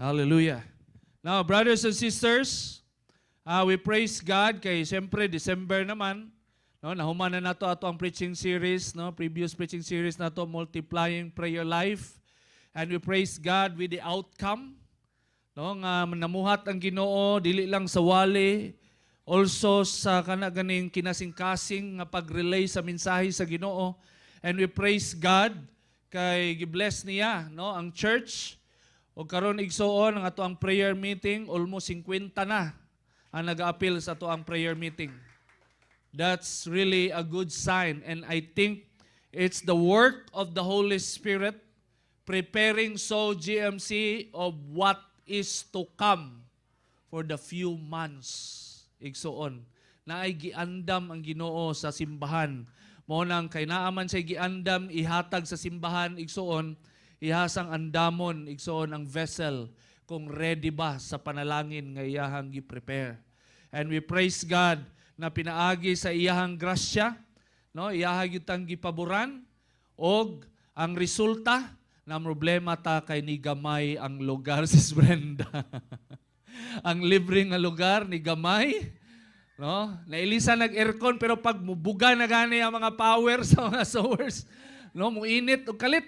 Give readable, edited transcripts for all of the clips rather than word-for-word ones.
Hallelujah. Now, brothers and sisters, we praise God kay siyempre December naman, no, nahuman na nato ato ang preaching series, no, previous preaching series nato, Multiplying Prayer Life. And we praise God with the outcome, no, nga namuhat ang Ginoo dili lang sa wali, also sa ganing kinasing-kasing nga pag-relay sa mensahe sa Ginoo. And we praise God kay gibless niya, no, ang church. O karon igsuon ang ato ang prayer meeting, almost 50 na ang nag-appeal sa ato ang prayer meeting. That's really a good sign, and I think it's the work of the Holy Spirit preparing GMC of what is to come for the few months. Igsuon na ay giandam ang Ginoo sa simbahan. Mao nang kay naaman siya giandam ihatag sa simbahan, igsuon ihasang andamon, igsoon ang vessel kung ready ba sa panalangin nga iyahang gi-prepare. And we praise God na pinaagi sa iyahang grasya, no, iyahang yutang gipaboran, og ang resulta na problema ta kay ni gamay ang lugar sis Brenda. Ang libre nga lugar ni gamay, no? Nailisa nag-aircon pero pag mubuga na gani ang mga power sa mga sewers, no, muinit og kalit.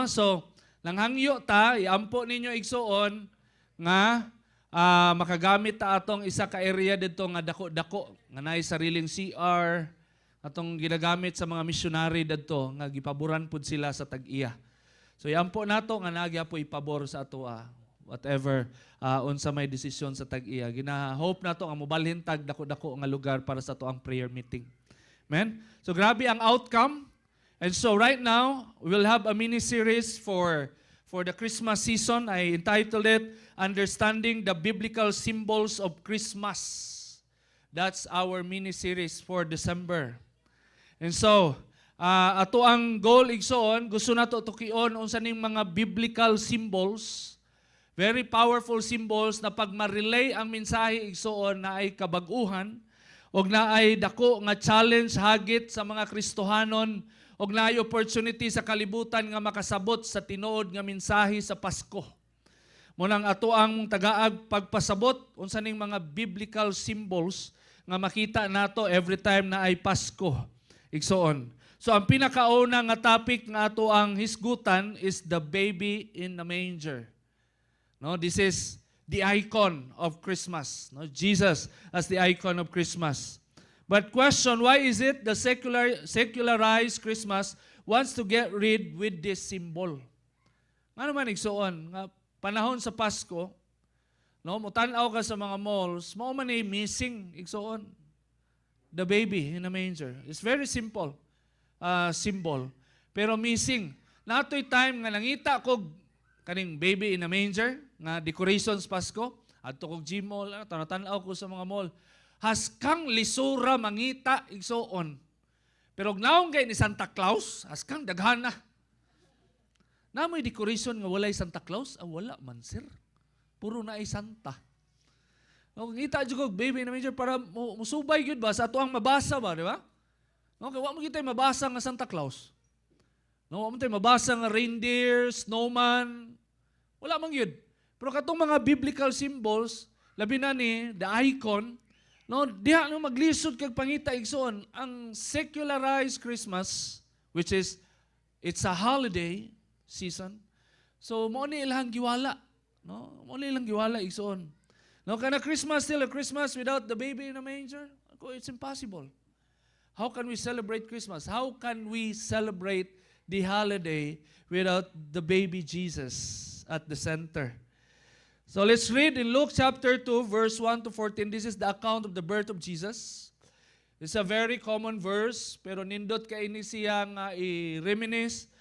So, nanghangyo ta, iampo ninyo igsuon nga makagamit ta atong isa ka area dito nga dako-dako, nga naay sariling CR, atong ginagamit sa mga missionary dito, nga gipaboran pud sila sa tag-iya. So, iampo nato nga nagyapo ipabor sa ato, whatever, unsa may desisyon sa tag-iya. Gina-hope nato nga mobalhin tag dako-dako nga lugar para sa ato ang prayer meeting. Amen? So, grabe ang outcome. And so right now, we will have a mini-series for the Christmas season. I entitled it, Understanding the Biblical Symbols of Christmas. That's our mini-series for December. And so, ato ang goal igsoon, gusto nato tukion unsa ning mga biblical symbols, very powerful symbols na pag ma-relay ang mensahe igsoon na ay kabag-uhan, og na ay dako nga challenge hagit sa mga Kristohanon, og naay opportunity sa kalibutan nga makasabot sa tinuod nga mensahe sa Pasko. Munang ato ang tagaag pagpasabot unsa ning mga biblical symbols nga makita nato every time na ay Pasko. Igsoon. So ang pinakauna nga topic nga ato ang hisgutan is the baby in the manger. No, this is the icon of Christmas. No, Jesus as the icon of Christmas. But question, why is it the secularized Christmas wants to get rid with this symbol? Nga naman igsuon, nga panahon sa Pasko, no, mutanaw ka sa mga malls, mao man ay missing igsuon. The baby in a manger. It's very simple symbol. Pero missing. Natoy time nga nangita ko kaning baby in a manger, nga decorations Pasko, adto kog Gmall, tanaw ko sa mga mall. Haskang lisura mangita igsoon. Pero naong kay ni Santa Claus, haskang daghana. Namoy decoration nga walay Santa Claus, wala man sir. Puro na ay Santa. No, ngita jud kog baby na manger para musubay gyud ba sa ato ang mabasa ba, di ba? No, kay wa mo kitay mabasa nga Santa Claus. No, wa mo tay mabasa nga reindeer, snowman. Wala man gyud. Pero katong mga biblical symbols, labi na ni the icon, no, diha no maglisod kag pangita igsoon ang secularized Christmas, which is it's a holiday season. So mo ni ilang giwala, no? Mo ni ilang giwala igsoon. No, kana Christmas still a Christmas without the baby in a manger? It's impossible. How can we celebrate Christmas? How can we celebrate the holiday without the baby Jesus at the center? So let's read in Luke chapter 2, verse 1 to 14. This is the account of the birth of Jesus. It's a very common verse, pero nindot kaini siya nga i-reminisce.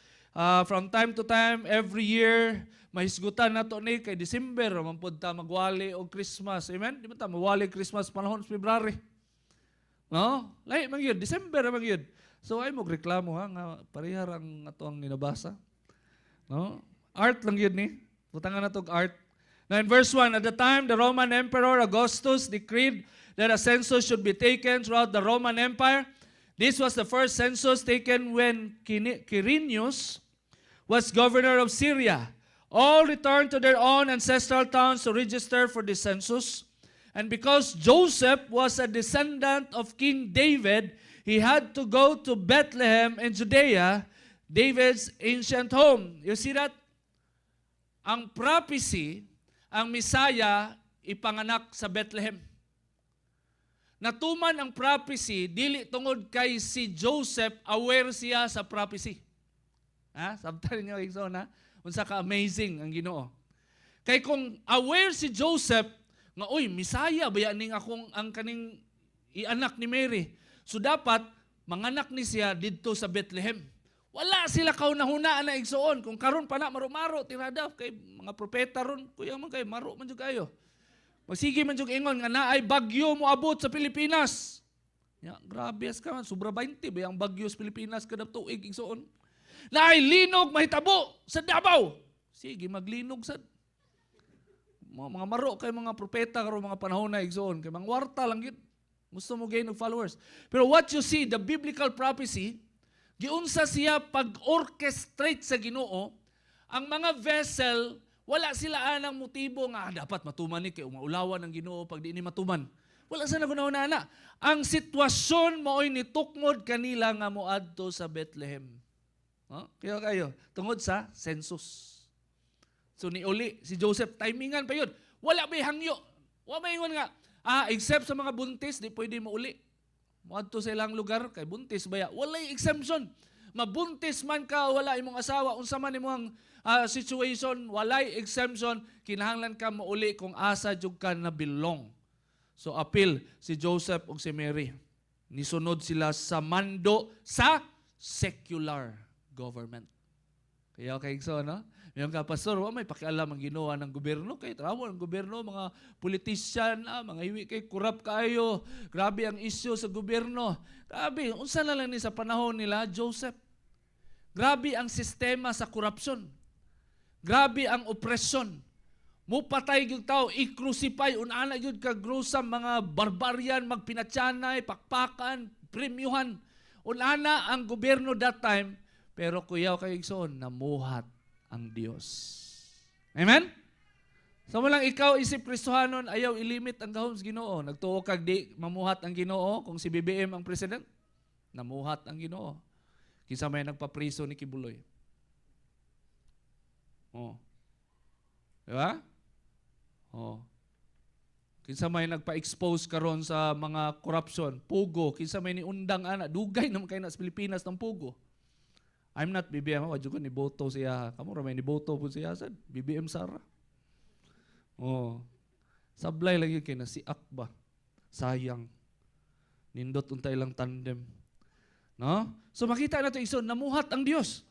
From time to time, every year, mahisgutan na to ni kay December, mampud ta magwali og Christmas. Amen? Di ba ta magwali Christmas panahon sa February? No? Lahi man yun, December man yun. So ay mo reklamo ha nga parihar ang ato ang ninabasa. No? Art lang yun ni. Butangan na to art. Now in verse 1, at the time the Roman Emperor Augustus decreed that a census should be taken throughout the Roman Empire. This was the first census taken when Quirinius was governor of Syria. all returned to their own ancestral towns to register for the census. And because Joseph was a descendant of King David, he had to go to Bethlehem in Judea, David's ancient home. You see that? Ang prophecy, ang Messiah, ipanganak sa Bethlehem. Natuman ang prophecy, dili tungod kay si Joseph, aware siya sa prophecy. Sabtan niyo, Igsoon, unsa ka amazing ang Ginoo. Kay kung aware si Joseph, nga, uy, Messiah, bayaning akong ang kaning ianak ni Mary. So dapat, manganak ni siya dito sa Bethlehem. Wala sila kaunahunaan na Igsoon. Kung karon pa na, maro-maro, tirada, kay mga propeta ron, kuya man kayo, maro man dyan kayo. Magsige man dyan ingon, nga na ay bagyo mo abot sa Pilipinas. Ya, grabe as ka man, sobra 20, ba ang bagyo sa Pilipinas kada tuig Igsoon. Na ay linog mahitabo sa Davao. Sige, maglinog sa mga maro kay mga propeta karon mga panahon na Igsoon. Kay mga warta lang yun. Gusto mo gain of followers. Pero what you see, the biblical prophecy, giunsa siya pag-orchestrate sa Ginoo, ang mga vessel, wala sila anang motibo nga dapat matuman ni kay umaulawan ng Ginoo pag di ni matuman. Wala sa nagunahuna na. Ang sitwasyon mo'y nitukmod kanila nga moadto sa Bethlehem. Kaya kayo, tungod sa census. So ni uli, si Joseph, timingan pa yun. Wala may hangyo. Wala may ingon nga, except sa mga buntis, di pwede mo uli. Moadto sa ilang lugar, kay buntis baya. Walay exemption. Mabuntis man ka, wala imong asawa, unsa man imong situation, walay exemption, kinahanglan ka mauli kung asa jud ka na belong. So appeal si Joseph ug si Mary. Nisunod sila sa mando sa secular government. Kaya kay so, no? Yung ka, pastor, may pakialam ang ginawa ng gobyerno. Kay trabaho ng gobyerno, mga politician, mga iwi kay kurap kayo. Grabe ang issue sa gobyerno. Grabe, unsa na lang ni sa panahon nila, Joseph. Grabe ang sistema sa korupsyon. Grabe ang opresyon. Mupatay yung tao, i-crucify, unana yun kagrusam, mga barbarian, magpinatsanay, pakpakan, premyuhan. Unana ang gobyerno that time, pero kuyaw kayo igsoon, namuhat ang Diyos. Amen? So mo lang ikaw isip Kristohanon, ayaw ilimit ang gahom sa Ginoo. Nagtuo kag di mamuhat ang Ginoo kung si BBM ang president. Namuhat ang Ginoo. Kinsa may nagpapriso ni Kibuloy. Diba? Kinsa may nagpa-expose karon sa mga corruption, pugo, kinsa may niundang ana, dugay naman kayo na sa Pilipinas ng pugo. I'm not BBM, wadyo ko niboto siya. Kamu ramay niboto po siya sad. BBM Sara. Sablay lagi kay na si Akba. Sayang. Nindot untay lang tandem. No? So makita nato iso namuhat ang Dios.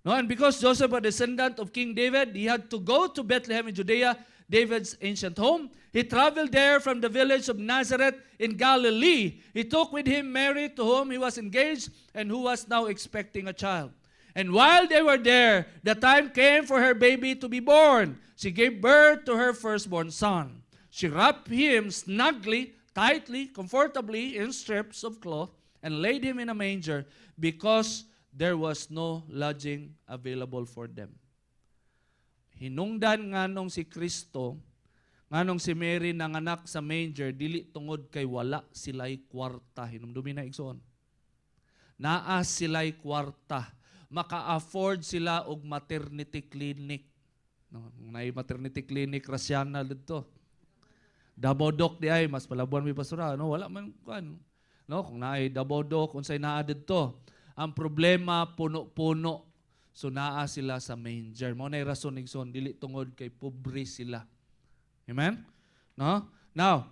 No, and because Joseph was a descendant of King David, he had to go to Bethlehem in Judea, David's ancient home. He traveled there from the village of Nazareth in Galilee. He took with him Mary, to whom he was engaged and who was now expecting a child. And while they were there, the time came for her baby to be born. She gave birth to her firstborn son. She wrapped him snugly, tightly, comfortably in strips of cloth and laid him in a manger because there was no lodging available for them. Hinungdan nganong si Kristo, nganong si Mary nanganak sa manger, dili tungod kay wala sila'y kwarta. Hinumdumi na igsoon. Naa sila'y kwarta. Maka-afford sila og maternity clinic. No, may maternity clinic rasyana dito. Dabodok di ay mas palabuan mi pastora, no wala man kan. No, kung naay dabodok unsay naa didto. Ang problema puno-puno. So naa sila sa manger. Mao nay rason igsoon dili tungod kay pobre sila. Amen? No? Now,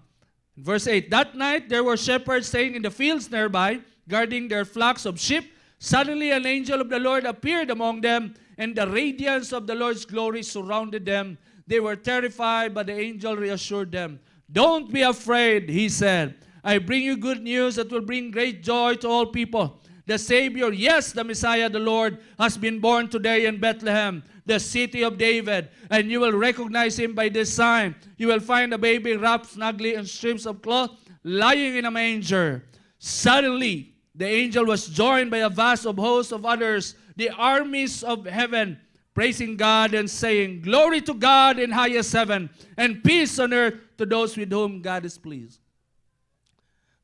verse 8, that night there were shepherds staying in the fields nearby, guarding their flocks of sheep. Suddenly an angel of the Lord appeared among them, and the radiance of the Lord's glory surrounded them. They were terrified, but the angel reassured them. Don't be afraid, he said. I bring you good news that will bring great joy to all people. The Savior, yes, the Messiah, the Lord, has been born today in Bethlehem, the city of David, and you will recognize him by this sign. You will find a baby wrapped snugly in strips of cloth, lying in a manger. Suddenly, the angel was joined by a vast of hosts of others, the armies of heaven, praising God and saying, "Glory to God in highest heaven, and peace on earth to those with whom God is pleased."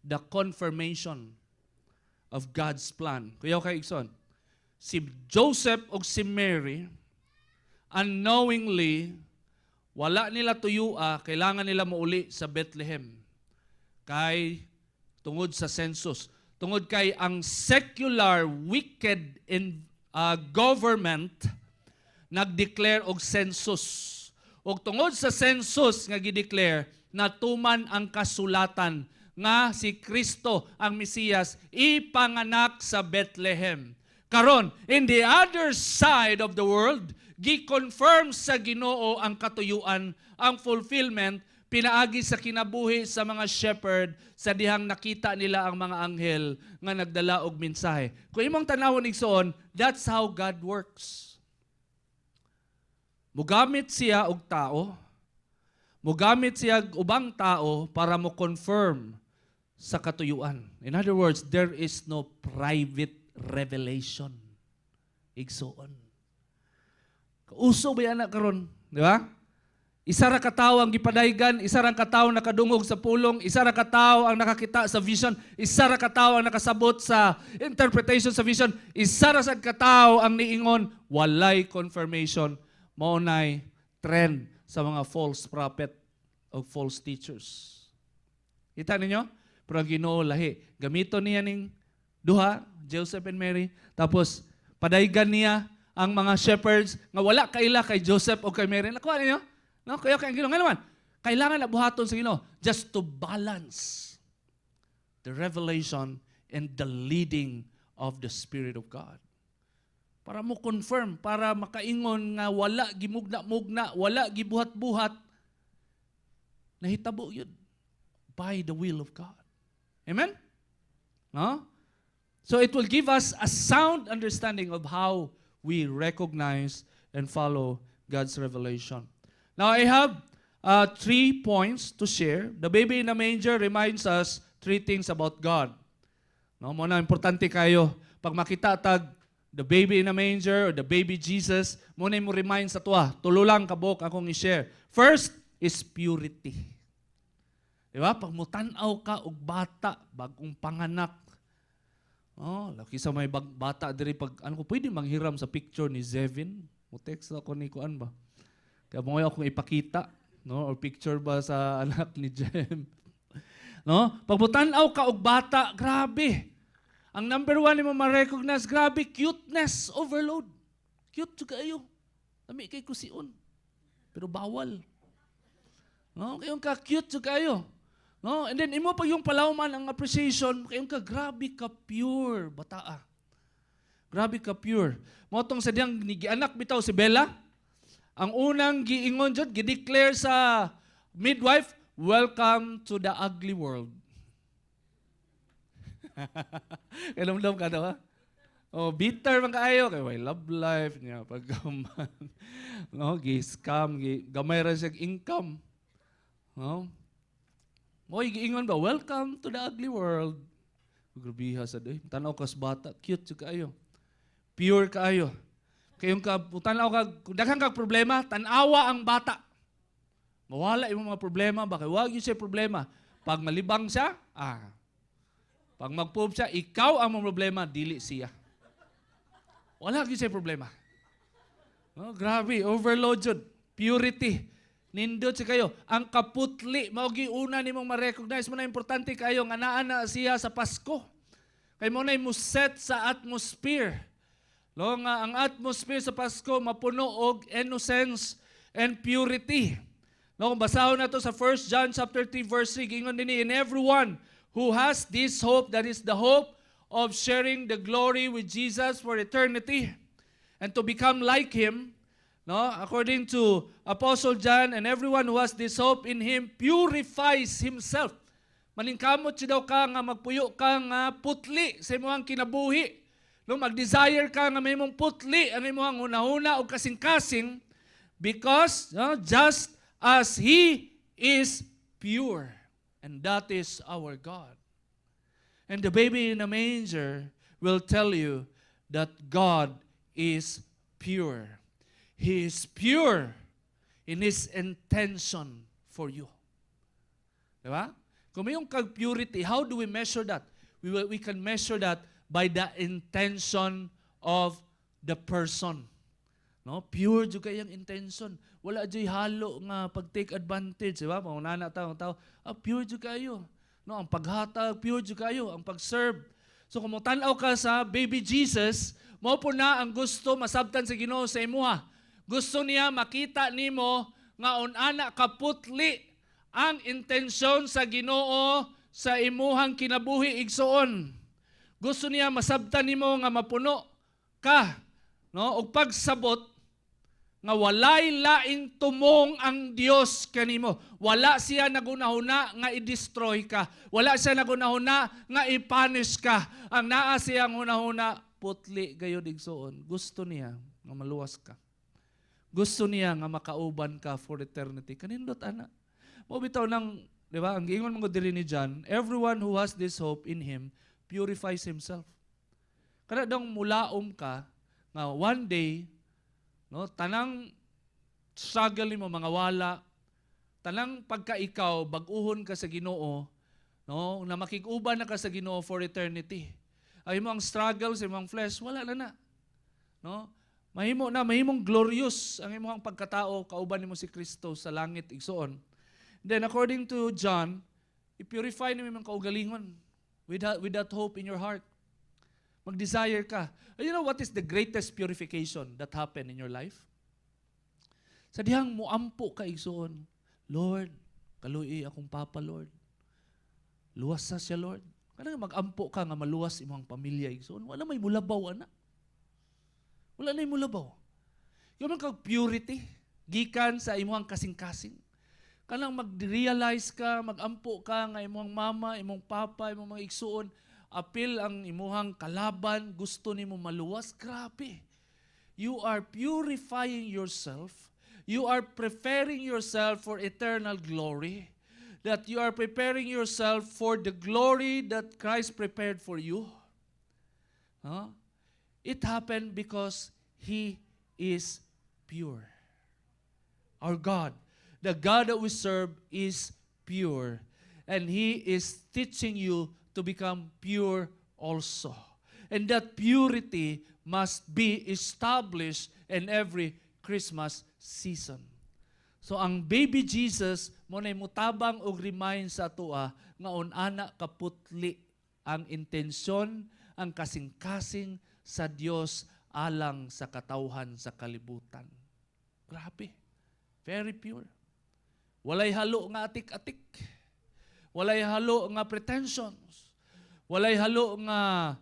The confirmation of God's plan. Kuya kay Ikson, si Joseph o si Mary, unknowingly, wala nila tuyua, kailangan nila mauli sa Bethlehem. Kay, tungod sa census. Tungod kay ang secular, wicked government, nag-declare og census. Og tungod sa census nga gi-declare, natuman ang kasulatan nga si Kristo, ang Mesiyas, ipanganak sa Bethlehem. Karon, in the other side of the world, gi-confirm sa Ginoo ang katuyuan, ang fulfillment, pinaagi sa kinabuhi sa mga shepherd sa dihang nakita nila ang mga anghel nga nagdala og mensahe. Kung imong tanawon igsoon, that's how God works. Mugamit siya og tao, mugamit siya og ubang tao para mo confirm sa katuyuan. In other words, there is no private revelation. Igsoon. Uso ba yan na karon? Di ba? Isa ra ka tawo ang gipadaygan, isa ra ka tawo nakadungog sa pulong, isa ra ka tawo ang nakakita sa vision, isa ra ka tawo ang nakasabot sa interpretation sa vision, isa ra sad ka tawo ang niingon, walay confirmation. Maunay trend sa mga false prophet o false teachers. Kita ninyo? Pero ang Ginoo lahi. Gamiton niya ning duha, Joseph and Mary, tapos padaygan niya ang mga shepherds nga wala kaila kay Joseph o kay Mary. Nakuha ninyo? No? Kaya ang Ginoo. Nga naman, kailangan na buhaton sa Ginoo just to balance the revelation and the leading of the Spirit of God. Para mo confirm, para makaingon nga wala gimugna-mugna, wala gibuhat-buhat, nahitabo yun by the will of God. Amen? No? So it will give us a sound understanding of how we recognize and follow God's revelation. Now I have 3 points to share. The baby in the manger reminds us 3 things about God. No, muna importante kayo pag makita tag the baby in the manger or the baby Jesus, muna mo remind sa tuwa. Tulo lang kabok akong i-share. First is purity. Diba? Pag mutanaw ka og bata, bagong panganak. Oh, laki sa may bata diri pag ano ko pwede manghiram sa picture ni Zevin. Mo text ako ni kuan ba? Kaya mo akong ipakita, no? Or picture ba sa anak ni Jem. No? Pag mutanaw ka og bata, grabe. Ang number 1 mo ma-recognize, grabe, cuteness overload. Cute to kayo. Lami kay kusion. Pero bawal. No? Kayong ka cute to kayo. No? And then imo pag yung palawman ang appreciation, kayong ka grabe ka pure, bataa. Grabe ka pure. Motong sa diyang nigianak bitaw si Bella. Ang unang giingon jud, gi-declare sa midwife, "Welcome to the ugly world." Kalamdam ka daw, ha? Oh, bitter man kaayo kay way love life niya pagkaman. No, gi-scam, gamay ra siya income. No? Mo'y giingon ba, "Welcome to the ugly world." Grabiha sa doy. Tanaw kas bata, cute jud kaayo. Pure kaayo. Kayong tanaw ka, kung daghang kag problema, tanawa ang bata. Mawala yung mga problema, bakit wag yun siya problema. Pag malibang siya, pag mag-poop siya, ikaw ang problema, dili siya. Wala yun siya problema. Oh, grabe, overload yun. Purity. Nindot siya kayo. Ang kaputli, maugi una ni mong ma-recognize mo na importante kayo, nga naana siya sa Pasko. Kaya mo na yung set sa atmosphere. No, nga ang atmosphere sa Pasko mapuno og innocence and purity. No, kung basahon na to sa 1 John chapter 3 verse 3, gingon dinhi, "In everyone who has this hope, that is the hope of sharing the glory with Jesus for eternity and to become like Him." No, according to Apostle John, and everyone who has this hope in Him purifies himself. Maningkamot siya daw ka nga magpuyo ka nga putli sa imong kinabuhi. No, mag-desire ka nga may mong putli, ang imong hunahuna o kasing-kasing, because just as He is pure. And that is our God. And the baby in the manger will tell you that God is pure. He is pure in His intention for you. Diba? Kung mayroong purity, how do we measure that? We can measure that by the intention of the person. No, pure jud kay ang intention. Wala jay halo nga pag-take advantage, di ba? Maunana tao, pure jud kayo. No, ang paghatag pure jud kayo, ang pag-serve. So kung mo tan-aw ka sa baby Jesus, mao po na ang gusto masabtan sa Ginoo sa imuha. Gusto niya makita nimo nga unana kaputli ang intensyon sa Ginoo sa imuhang kinabuhi igsoon. Gusto niya masabtan nimo nga mapuno ka, no, og pagsabot nga walay laing tumong ang Dios kanimo. Wala siya nagunahuna nga i-destroy ka. Wala siya nagunahuna nga i-punish ka. Ang naa siyang hunahuna putli gayud igsoon. Gusto niya nga maluwas ka. Gusto niya nga makauban ka for eternity. Kanindot ana. Mo bitaw nang, di ba? Ang giingon mo diri ni John, everyone who has this hope in him purifies himself. Kada dang mulaom ka nga one day, no, tanang struggle mo mga wala, tanang pagka-ikaw, bag-uhon ka sa Ginoo, no, na makig-uban na ka sa Ginoo for eternity. Ay mo ang struggle sa imong flesh, wala na. No? Mahimong glorious ang imong pagkatao, kauban nimo si Kristo sa langit igsoon. Then according to John, i-purify nimo imong kaugalingon with that hope in your heart. Mag-desire ka. You know what is the greatest purification that happened in your life? Sa dihang muampo ka igsoon, Lord, kaluoy akong papa, Lord. Luwas sa siya, Lord. Kanang mag-ampo ka nga maluwas imong pamilya igsoon, wala may mulabaw ana. Wala na mulabaw. Yung man kag purity, gikan sa imong kasing-kasing. Kanang mag-realize ka, mag-ampo ka nga imong mama, imong papa, imong mga igsoon, apil ang imuhang kalaban, gusto nimo maluwas, grabe. You are purifying yourself. You are preparing yourself for eternal glory. That you are preparing yourself for the glory that Christ prepared for you. Huh? It happened because He is pure. Our God, the God that we serve is pure. And He is teaching you to become pure also. And that purity must be established in every Christmas season. So ang baby Jesus mo na mutabang og remind sa atoa nga unana kaputli ang intensyon, ang kasing-kasing sa Dios alang sa katawhan sa kalibutan. Grabe. Very pure. Walay halo nga atik-atik. Walay halo nga pretensions. Walay halo nga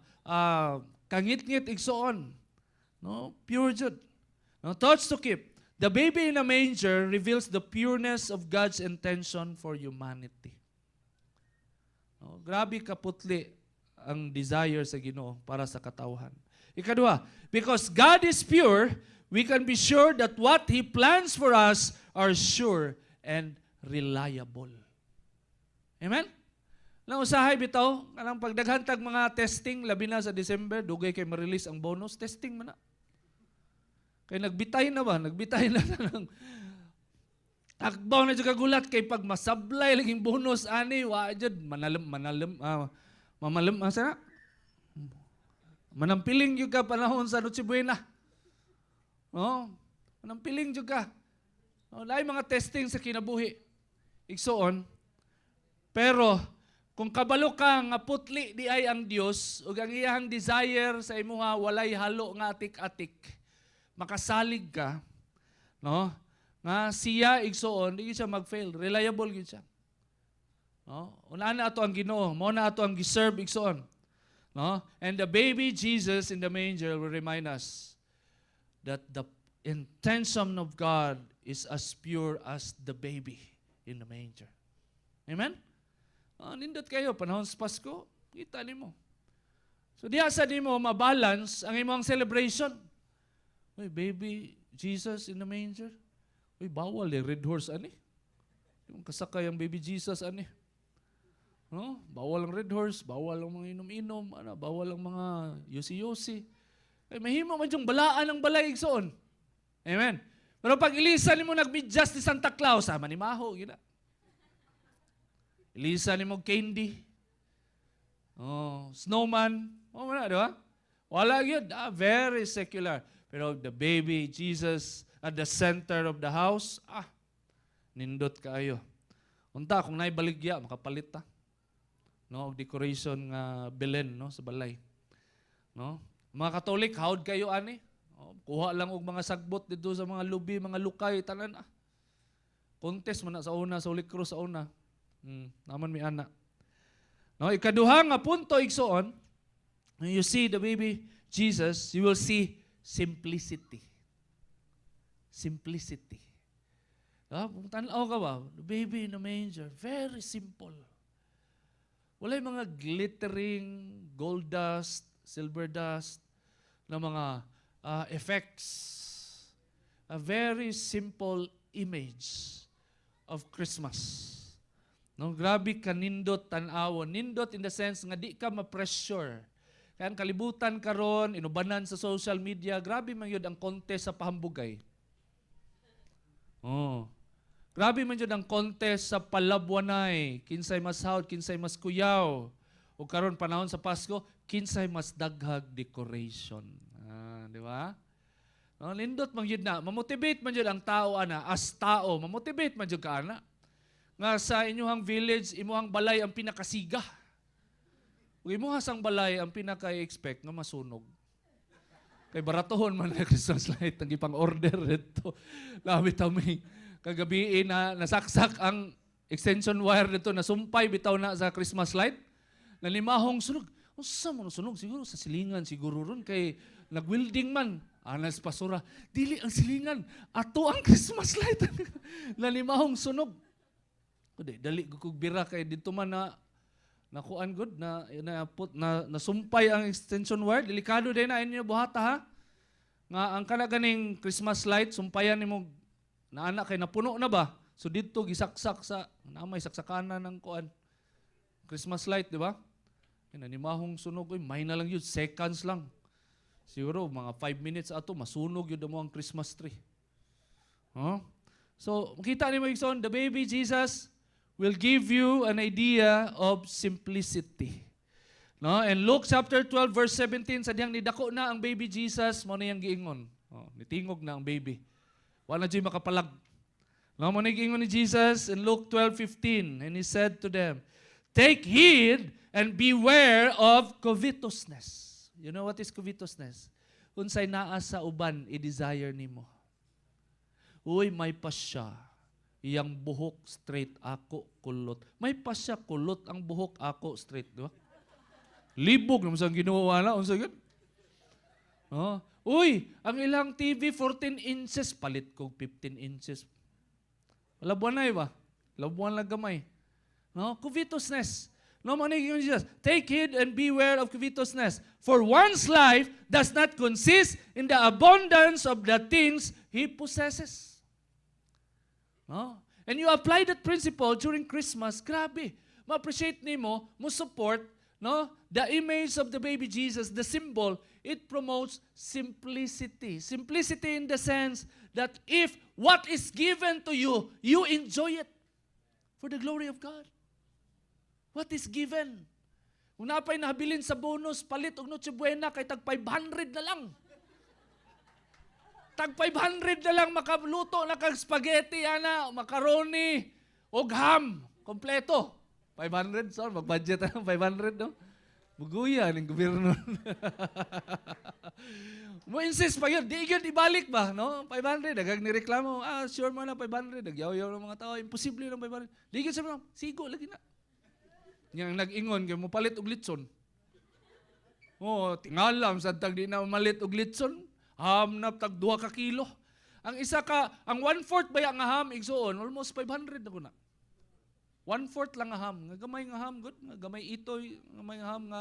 kangit-ngit igsoon. No? Pure jud. No? Thoughts to keep. The baby in a manger reveals the pureness of God's intention for humanity. No? Grabe kaputli ang desire sa Ginoo para sa katawhan. Ikadua, because God is pure, we can be sure that what He plans for us are sure and reliable. Amen? Nang usahay bitaw, kanang pagdaghantag mga testing, labi na sa December, dugay kay ma-release ang bonus, testing man na. Kay nagbitay na ba? Nagbitay na ng akbaw na dyan kagulat kay pag masablay laging bonus, ani, wajad, manampiling yung ka panahon sa Noche Buena. No? Manampiling yung ka. No? Lain mga testing sa kinabuhi. Igsoon. Pero, kung kabalo ka nga putli di ay ang Dios ug ang iyang desire sa imuha walay halo nga atik-atik, makasalig ka, no? Nga siya igsoon di siya mag-fail, reliable gyud siya. No? Una na ato ang Ginoo, mo na ato ang giserve igsoon. No? And the baby Jesus in the manger will remind us that the intention of God is as pure as the baby in the manger. Amen? Nindot kayo, panahon sa Pasko, kita nimo. So diha sa nimo mabalance ang imong celebration. Uy, baby Jesus in the manger. Uy, bawal red horse ani. Yung kasakay ang baby Jesus ani. No? Bawal ang red horse, bawal ang mga inom-inom, bawal ang mga yosi-yosi. Ay mahimo man yung balaan ang balay igsoon. Amen. Pero pag ilisan nimo nagmedyas ni Santa Claus, manimaho gina. Ilisan nimo candy. Oh, snowman. Oh, wala, di ba? Wala yun. Very secular. Pero the baby Jesus at the center of the house, nindot kaayo. Unta kung naibaligya, makapalit ta. No, decoration nga Belen no sa balay. No? Mga Katolik, hawd kayo ani. Kuha lang og mga sagbot dito sa mga lubi, mga lukay tanan. Contest man na sa una sa Holy Cross sa una. Naman mi ana. No, ikaduha nga punto igsoon, when you see the baby Jesus, you will see simplicity. Simplicity. Kung tanaw ka ba, the baby in the manger, very simple. Walay mga glittering, gold dust, silver dust, na mga effects. A very simple image of Christmas. No, grabe ka nindot tan-awon. Nindot in the sense nga di ka ma-pressure. Kaya ang kalibutan karon, inubanan sa social media, grabe man yun ang contest sa pahambugay. Oh. Grabe man yun ang contest sa palabwanay. Kinsay mas hawd, kinsay mas kuyaw. O karon panahon sa Pasko, kinsay mas daghag decoration. Di ba? No, nindot man yun na. Mamotivate man yun ang tao, ana. As tao, mamotivate man yun ka, ana. Nga sa inyong village, imuhang balay ang pinakasiga. Ug imuha sang balay ang pinaka-expect nga masunog. Kay baratohon man na Christmas light ang ipang order dito. Labi ta may kagabi na nasaksak ang extension wire dito, nasumpay bitaw na sa Christmas light. Nalimahong sunog. Unsa man sunog? Siguro sa silingan siguro ron kay nag-welding man. Anas pasura. Dili ang silingan. Ato ang Christmas light. Nalimahong sunog. Kundi dali kog bira kay dito man na nakuan good na nasumpay ang extension wire. Delikado din na inyo buhata ha. Nga ang kana ganing Christmas light sumpayan nimo na anak kay napuno na ba? So dito gisaksak sa namay saksakanan ng kuan. Christmas light, di ba? Nanimahong sunog, may na lang yun, seconds lang. Siguro mga 5 minutes ato masunog yun mo ang Christmas tree. Huh? So, makita niyo Igsoon, the baby Jesus will give you an idea of simplicity. No? And Luke chapter 12 verse 17, sa diyang nidako na ang baby Jesus, mo na yung giingon. Nitingog na ang baby. Wala dyan makapalag. No, mo na yung giingon ni Jesus in Luke 12:15, and he said to them, "Take heed and beware of covetousness." You know what is covetousness? Unsay naa sa uban, i-desire nimo. Uy, may pasya. Iyang buhok straight, ako kulot. May pasya, kulot ang buhok, ako straight. Diba? Libog naman sa ginawa na. Unsa yun? Oh. Uy, ang ilang TV, 14 inches. Palit ko 15 inches. Labuan na ba? Labuan lang gamay. No? Covetousness. No, maniging Jesus. Take heed and beware of covetousness. For one's life does not consist in the abundance of the things he possesses. No? And you apply that principle during Christmas, grabe. Ma-appreciate nimo, mo support, no? The image of the baby Jesus, the symbol, it promotes simplicity. Simplicity in the sense that if what is given to you, you enjoy it for the glory of God. What is given? Kung napay nahabilin sa bonus, palit og Noche Buena kay tag 500 na lang. Tag 500 na lang makaluto na kag spaghetti, ana, macaroni, og ham, kompleto. 500, so mag-budget na 500, no? Buguya ng gobyerno. Mo insist pa yun, di yun ibalik ba, no? 500, dagag nireklamo, sure mo na 500, nagyaw-yaw ng mga tao, imposible ng 500. Di yun sabi mo, sigo, lagi na. Yang nag-ingon, kaya mo palit og litson. Tingalam, sa tag di na malit og litson, ham na tag 2 ka kilo. Ang isa ka, ang 1/4 ba nga ham, igsoon, almost 500 na ko na. 1/4 lang nga ham. Nga gamay nga ham, good. Nga gamay itoy, gamay nga ham, nga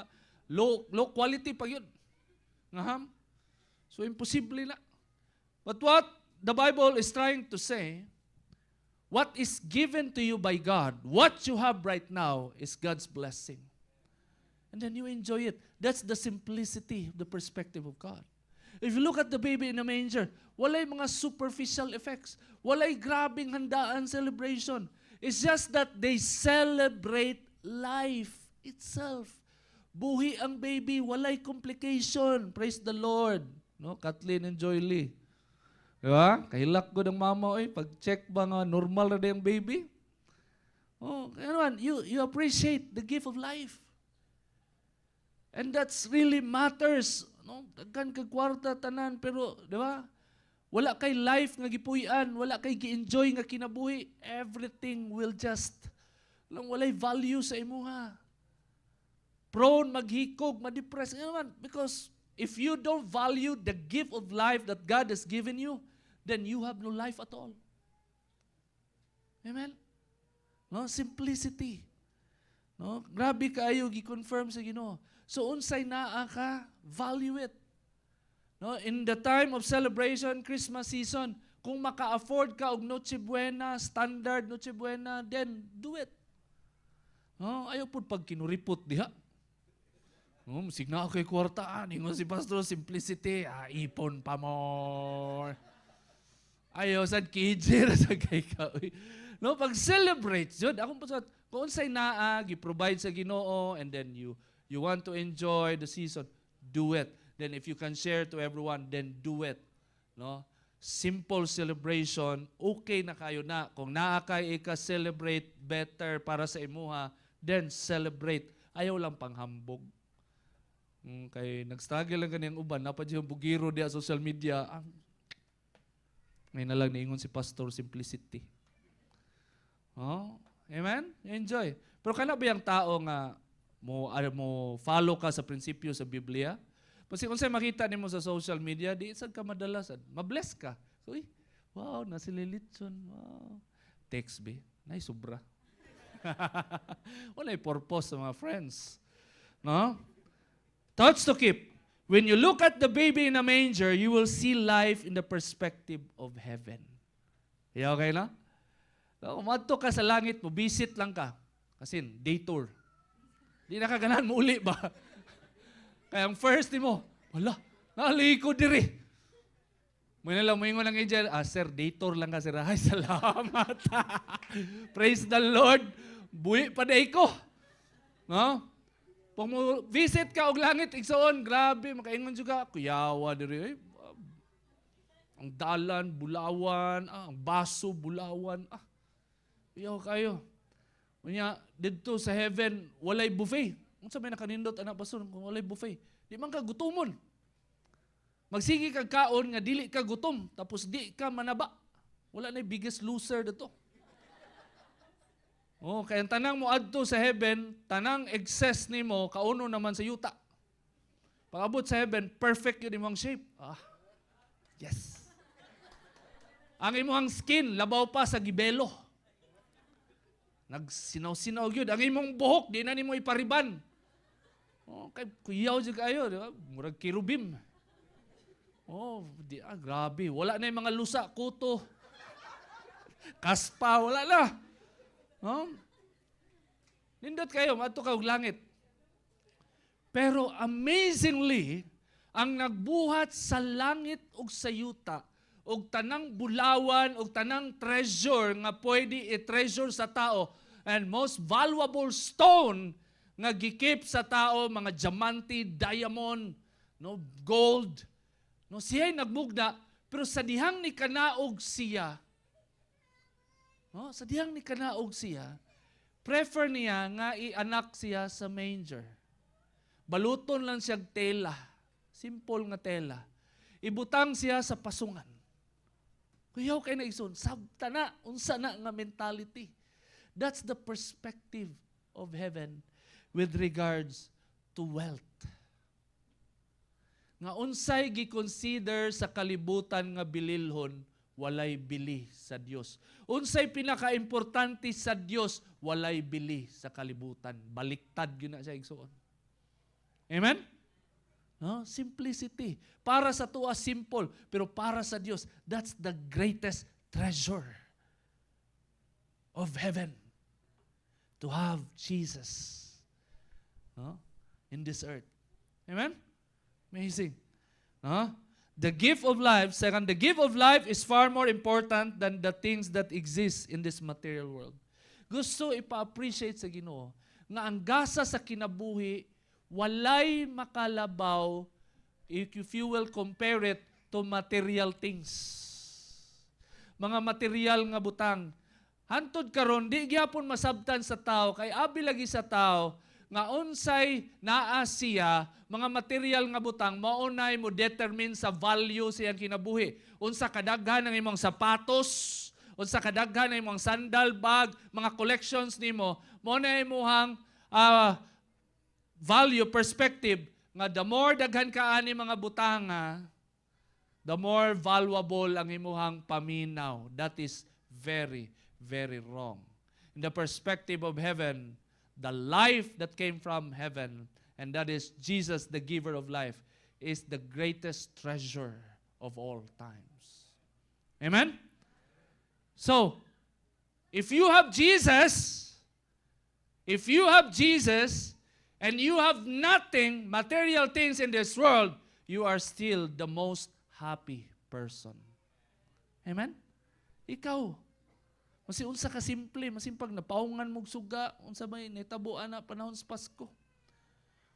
low quality pa yun. Nga ham. So, imposible na. But what the Bible is trying to say, what is given to you by God, what you have right now is God's blessing. And then you enjoy it. That's the simplicity of the perspective of God. If you look at the baby in the manger, walay mga superficial effects. Walay grabing handaan, celebration. It's just that they celebrate life itself. Buhi ang baby, walay complication. Praise the Lord. No, Kathleen and Joy Lee. Diba? Kahilak ko ng mama, pag-check ba nga normal na yung baby? Oh, ano, you appreciate the gift of life. And that's really matters. No? Daghan kag kwarta tanan pero, di ba? Wala kay life nga gipuy-an, wala kay gi-enjoy nga kinabuhi, everything will just walay value sa imuha. Prone maghikog, ma-depress naman because if you don't value the gift of life that God has given you, then you have no life at all. Amen. No, simplicity. No, grabe kaayo gi-confirm sa Ginoo. So unsay naa ka, value it. No, in the time of celebration, Christmas season, kung maka-afford ka og Noche Buena, standard Noche Buena, then do it. No, ayaw pud pag kinuripot diha. No, signa ako kay kwartaan, ingon si pastor simplicity, ipon pa mo. Ayaw sad kijir sa kay ka. No, pag celebrate jud, akong pasat, kung unsay naa gi-provide sa Ginoo and then you want to enjoy the season, do it. Then if you can share to everyone, then do it. No? Simple celebration, okay na kayo na. Kung naa kay ika-celebrate better para sa imuha, then celebrate. Ayaw lang panghambog. Kay nag-struggle lang kaniyang uban, napad yung bugiro diya social media. Ngayon na lang niingon si Pastor Simplicity. Oh, amen? Enjoy. Pero kana ba yung tao nga mo follow ka sa prinsipyo sa Biblia? Kasi kung sa'yo makita nimo sa social media, di isag ka madalasan. Mabless ka. Uy, wow, nasililitson. Wow. Text be. Nay, sobra. Wala'y purpose sa mga friends. No? Thoughts to keep. When you look at the baby in a manger, you will see life in the perspective of heaven. Okay na? So, umadto ka sa langit mo, visit lang ka. Kasi day tour. Di na kaganahan mo uli ba? Kaya ang first mo, wala, naliko diri. May nalang moingon ng angel, sir, day tour lang ka sir. Ay, salamat. Praise the Lord. Buhi pa day ko. No? Pag mo visit ka og langit, igsoon, grabe, makaingon juga, kuyawa diri. Ang dalan, bulawan, ang baso, bulawan. Kuyaw kayo. Unya, dito sa heaven, walay buffet. Kung sa may nakanindot, anak baso, kung walay buffet, di man ka gutumon. Magsigi kag kaon nga dili ka gutom, tapos di ka manaba. Wala na biggest loser dito. Oh, kaya tanang mo adto sa heaven, tanang excess nimo kauno naman sa yuta. Pag-abot sa heaven, perfect yun imong shape. Yes. Ang imong skin, labaw pa sa gibelo. Nagsinaw-sinaw yun. Ang imong buhok, di na nimo ipariban. Oh, kay kuyaw jud kayo, di ba? Murag kirubim. Oh, grabe. Wala na yung mga lusa, kuto. Kaspa, wala na. Nindot kayo, mato ka og langit. Pero amazingly, ang nagbuhat sa langit ug sa yuta, ug tanang bulawan, ug tanang treasure nga pwede i-treasure sa tao, and most valuable stone nga gikip sa tao, mga diamante, diamond, no, gold, no, siya'y nagbugda, pero sa dihang ni kanaog siya, no, sa dihang ni kanaog siya, prefer niya nga ianak siya sa manger. Baluton lang siyang tela. Simple nga tela. Ibutang siya sa pasungan. Kuyaw kay na ison, sabta na, unsa na nga mentality. That's the perspective of heaven with regards to wealth. Nga unsay gi-consider sa kalibutan nga bililhon, walay bili sa Dios. Unsay pinaka-importante sa Dios, walay bili sa kalibutan. Baliktad gyud na siya igsuon. Amen? No? Simplicity. Para sa tuwa simple, pero para sa Dios, that's the greatest treasure of heaven. To have Jesus, no, in this earth. Amen? Amazing. No? The gift of life, second, the gift of life is far more important than the things that exist in this material world. Gusto ipa-appreciate sa Ginoo nga ang gasa sa kinabuhi walay makalabaw if you will compare it to material things. Mga material nga butang. Hantod karon di gyapon masabtan sa tao kay abi lagi sa tao nga unsay naa siya mga material nga butang maunay mo determine sa value siyang kinabuhi. Unsa kadaghan ang imong sapatos, unsa kadaghan ang imong sandal bag, mga collections nimo, mao na imong value perspective nga the more daghan ka ani mga butanga, the more valuable ang imuhang paminaw. That is very, very wrong. In the perspective of heaven, the life that came from heaven, and that is Jesus, the giver of life, is the greatest treasure of all times. Amen? So, if you have Jesus, and you have nothing, material things in this world, you are still the most happy person. Amen? Ikaw, unsa ka simple, masimpag napaungan mong suga, unsa may nitabuan na panahon sa Pasko.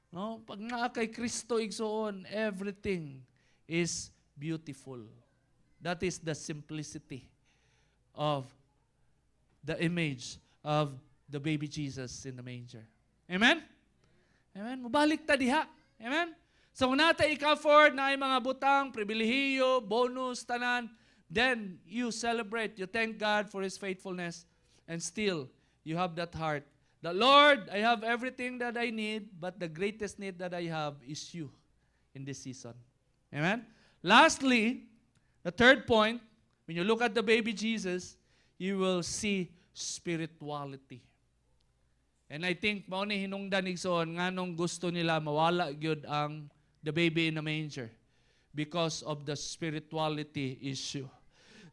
No, pag naa kay Kristo igsoon, everything is beautiful. That is the simplicity of the image of the baby Jesus in the manger. Amen? Amen. Mubalik ta diha. Amen? So, kung nata ika-afford na ay mga butang, pribilehiyo, bonus, tanan, then you celebrate, you thank God for His faithfulness, and still, you have that heart. The Lord, I have everything that I need, but the greatest need that I have is you in this season. Amen? Lastly, the third point, when you look at the baby Jesus, you will see spirituality. And I think, mao ni hinungdan igsoon, nganong gusto nila mawala gyud ang the baby in the manger because of the spirituality issue.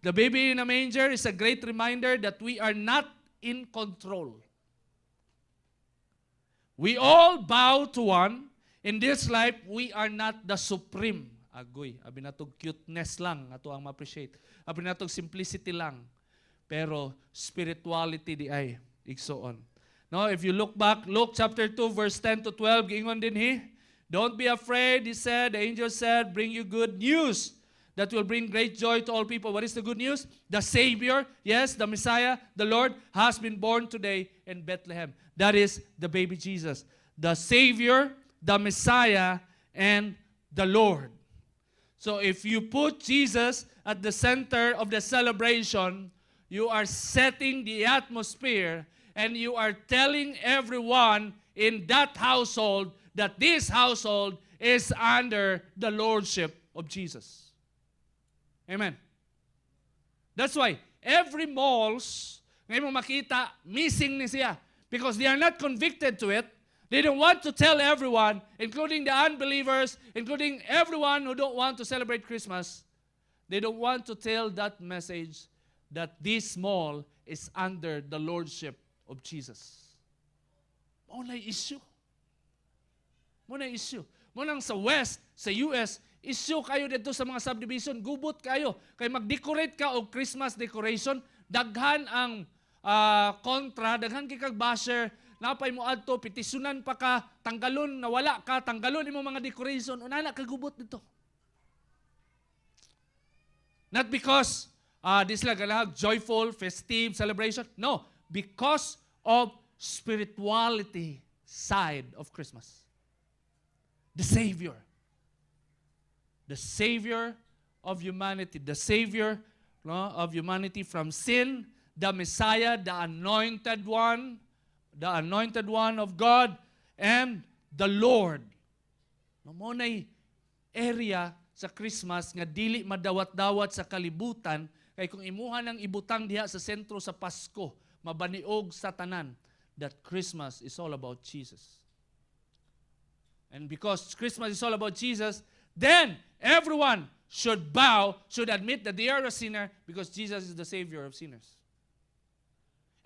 The baby in the manger is a great reminder that we are not in control. We all bow to one. In this life, we are not the supreme. Agoy, abi natog cuteness lang, ato ang ma-appreciate. Abi natog simplicity lang. Pero spirituality di ay igsoon. No, if you look back, Luke chapter 2, verse 10 to 12, giingon din he, don't be afraid, he said, the angel said, bring you good news that will bring great joy to all people. What is the good news? The Savior, yes, the Messiah, the Lord, has been born today in Bethlehem. That is the baby Jesus. The Savior, the Messiah, and the Lord. So if you put Jesus at the center of the celebration, you are setting the atmosphere and you are telling everyone in that household that this household is under the lordship of Jesus. Amen. That's why every malls, ngayon mo makita, missing ni siya. Because they are not convicted to it. They don't want to tell everyone, including the unbelievers, including everyone who don't want to celebrate Christmas. They don't want to tell that message that this mall is under the lordship of Jesus. Muna'y issue. Muna'y issue. Munang sa West, sa US, issue kayo dito sa mga subdivision, gubot kayo. Kay mag-decorate ka o Christmas decoration, daghan ang kontra, daghan kay kag basher, napay mo adto, petisunan pa ka, tanggalon, nawala ka, tanggalon imo mga decoration, unana kagubot dito. Not because this lang galahag joyful, festive celebration. No, because of spirituality side of Christmas. The Savior. The Savior of humanity. The Savior of humanity from sin. The Messiah, the anointed one of God, and the Lord. Mamunay area sa Christmas nga dili madawat-dawat sa kalibutan, kay kung imuha ng ibutang diha sa sentro sa Pasko, mabaniog sa tanan, that Christmas is all about Jesus. And because Christmas is all about Jesus, then everyone should bow, should admit that they are a sinner because Jesus is the Savior of sinners.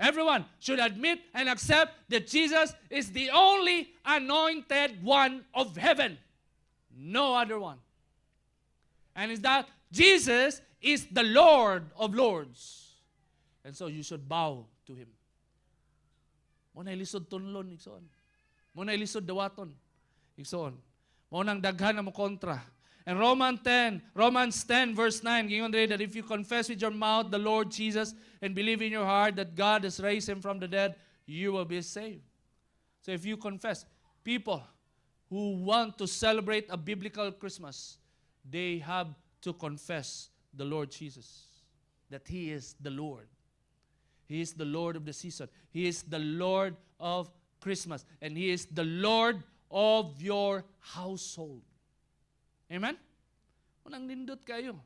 Everyone should admit and accept that Jesus is the only anointed one of heaven. No other one. And is that Jesus is the Lord of Lords. And so you should bow to Him. Muna ilisod tunlon, igsoon. Muna ilisod dawaton, igsoon. Muna ang daghan na mo kontra. And Romans 10 verse 9, gingon diri that if you confess with your mouth the Lord Jesus and believe in your heart that God has raised Him from the dead, you will be saved. So if you confess, people who want to celebrate a biblical Christmas, they have to confess the Lord Jesus, that He is the Lord. He is the Lord of the season. He is the Lord of Christmas. And He is the Lord of your household. Amen? Unang nindot kayo.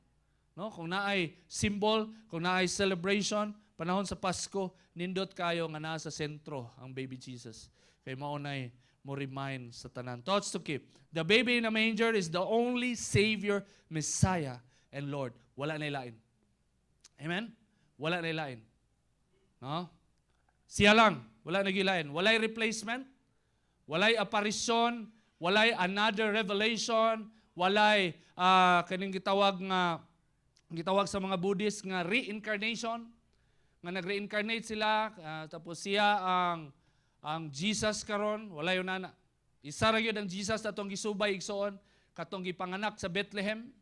No? Kung naay symbol, kung naay celebration, panahon sa Pasko, nindot kayo nga nasa sentro ang baby Jesus. Kay maunay mo remind sa tanan. Thoughts to keep. The baby in a manger is the only Savior, Messiah, and Lord. Wala na ilain. Amen? Wala na ilain. No? Siya lang. Wala na gilain. Walay replacement. Walay apparition. Walay another revelation. Walay kaning gitawag sa mga Buddhist nga reincarnation. Nga nag-reincarnate sila. Tapos siya ang Jesus karon, wala yun na. Isa ra gyud ang Jesus na itong gisubay igsoon, katong gipanganak sa Bethlehem.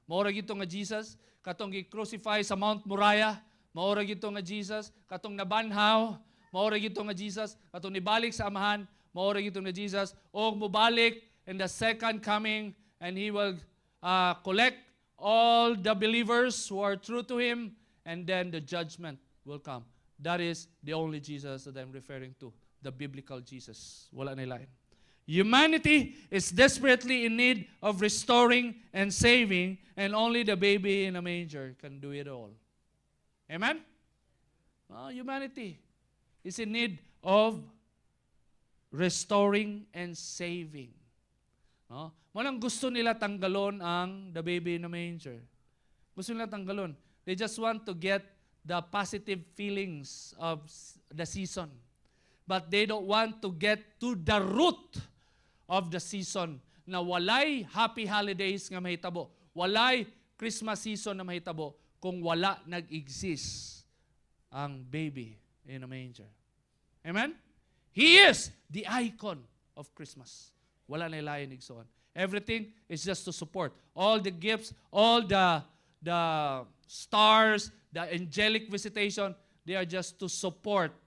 Maura gito nga Jesus, katong gi-crucify sa Mount Moriah. Maura gito nga Jesus, katong nabanhaw. Maura gito nga Jesus, katong nibalik sa amahan. Maura gito nga Jesus, o mubalik in the second coming, and He will collect all the believers who are true to Him, and then the judgment will come. That is the only Jesus that I'm referring to, the biblical Jesus. Wala na ilain. Humanity is desperately in need of restoring and saving, and only the baby in a manger can do it all. Amen? Humanity is in need of restoring and saving. No? Walang gusto nila tanggalon ang the baby in a manger. Gusto nila tanggalon. They just want to get the positive feelings of the season. But they don't want to get to the root of the season na walay happy holidays nga mahitabo. Walay Christmas season na mahitabo kung wala nag-exist ang baby in a manger. Amen? He is the icon of Christmas. Wala na ilayan igsoon. Everything is just to support. All the gifts, all the stars, the angelic visitation, they are just to support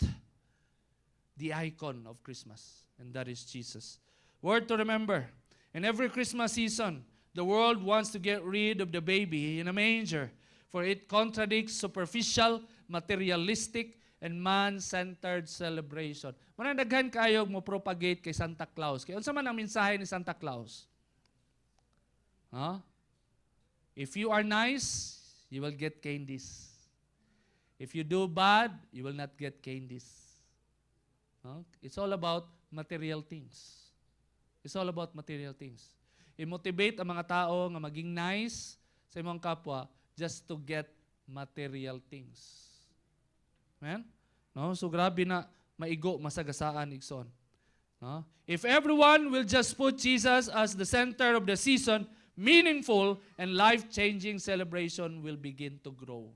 the icon of Christmas. And that is Jesus. Word to remember, in every Christmas season, the world wants to get rid of the baby in a manger, for it contradicts superficial, materialistic, and man-centered celebration. Manandaghan kayo mo propagate kay Santa Claus. Kaya unsa man ang mensahe ni Santa Claus? Huh? If you are nice, you will get candies. If you do bad, you will not get candies. Huh? It's all about material things. It's all about material things. I-motivate ang mga tao nga maging nice sa imong kapwa just to get material things. Amen? No? So grabe na maigo masagasaan igsoon. No? If everyone will just put Jesus as the center of the season, meaningful and life-changing celebration will begin to grow.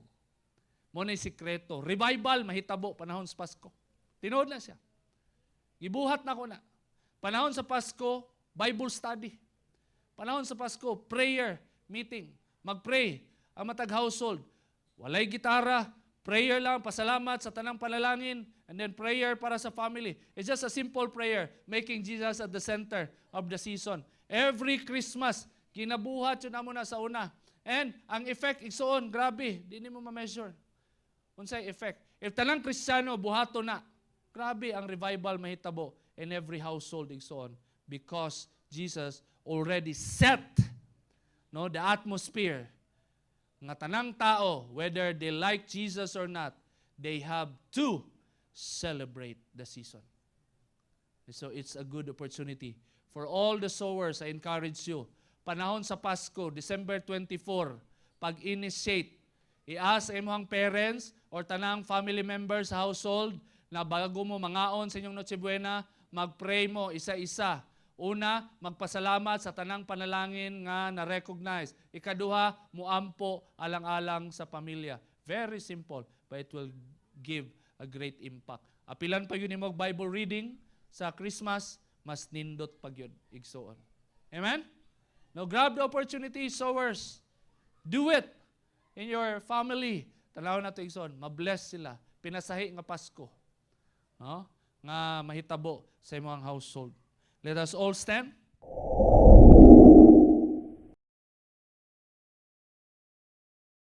Mo na sikreto. Revival mahitabo panahon sa Pasko. Tinuod na siya. Gibuhat na ko na. Panahon sa Pasko, Bible study. Panahon sa Pasko, prayer meeting. Mag-pray ang matag household. Walay gitara, prayer lang, pasalamat sa tanang panalangin, and then prayer para sa family. It's just a simple prayer, making Jesus at the center of the season. Every Christmas, kinabuhat yun na muna sa una. And ang effect, igsoon, grabe, di mo ma-measure. Unsay effect? If tanang Kristiyano, buhato na, grabe ang revival mahitabo in every household, igsoon. Because Jesus already set the atmosphere nga tanang tao, whether they like Jesus or not, they have to celebrate the season. So it's a good opportunity. For all the sowers, I encourage you, panahon sa Pasko, December 24, pag-initiate, i-ask imong parents or tanang family members sa household na bago mo mangaon sa inyong Noche Buena, mag-pray mo isa-isa. Una, magpasalamat sa tanang panalangin nga na-recognize. Ikaduha, muampo alang-alang sa pamilya. Very simple, but it will give a great impact. Apilan pa yun yung Bible reading sa Christmas, mas nindot pa yun, igsoon. Amen? Now grab the opportunity, sowers. Do it in your family. Tanaw na ito, igsoon, mabless sila. Pinasahi nga Pasko. No? Nga mahitabo sa imong household. Let us all stand.